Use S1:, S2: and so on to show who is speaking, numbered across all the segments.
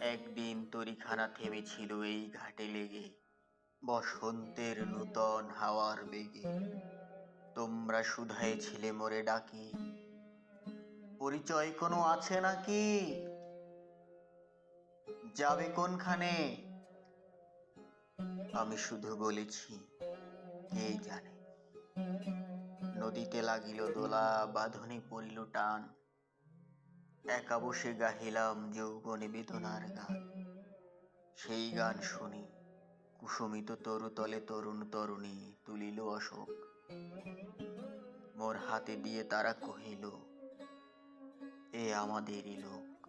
S1: একদিন তরিখানা থেমেছিল এই ঘাটে লেগে, বসন্তের নূতন হাওয়ার বেগে। তোমরা শুধায় ছিলে মোরে ডাকি, পরিচয় কোনো আছে নাকি? যাবে কোনখানে? আমি শুধু বলেছি, কে জানে। নদীতে লাগিল দোলা, বাঁধনে পড়িল টান, একা বসে গাহিলাম যৌবনে বেদনার গান। সেই গান শুনি কুসুমিত তরুতলে তরুণ তরুণী তুলিল অশোক। মোর হাতে দিয়ে তারা কহিল, এ আমাদেরই লোক।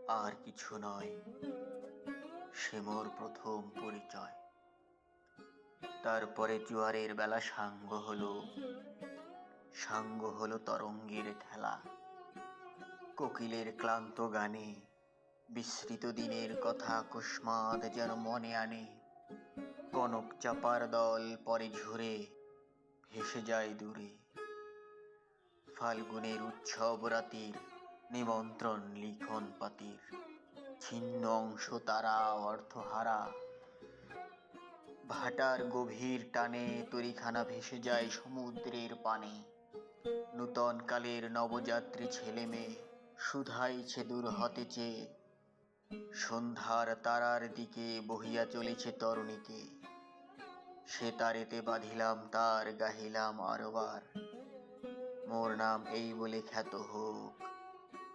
S1: আর কিছু নয়, সে মোর প্রথম পরিচয়। তারপরে জোয়ারের বেলা সাঙ্গ হলো তরঙ্গের খেলা। কোকিলের ক্লান্ত গানে বিস্মৃত দিনের কথা অকস্মাৎ যেন মনে আনে। কনক চাপার দল পরে ঝরে ভেসে যায় দূরে। ফাল্গুনের উৎসব রাতির নিমন্ত্রণ লিখন পাতির, ছিন্ন অংশ তারা অর্থহারা। ভাটার গভীর টানে তরিখানা ভেসে যায় সমুদ্রের পানে। নূতন কালের নবযাত্রী ছেলে মেয়ে শুধাইছে দূর হতে চেয়ে। সন্ধ্যার তারার দিকে বহিয়া চলেছে তরুণীকে। সে তারেতে বাঁধিলাম তার, গাহিলাম আরবার, মোর নাম এই বলে খ্যাত হোক,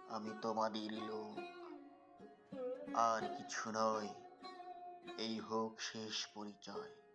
S1: আমি তোমাদের লোক। আর কিছু নয়, এই হোক শেষ পরিচয়।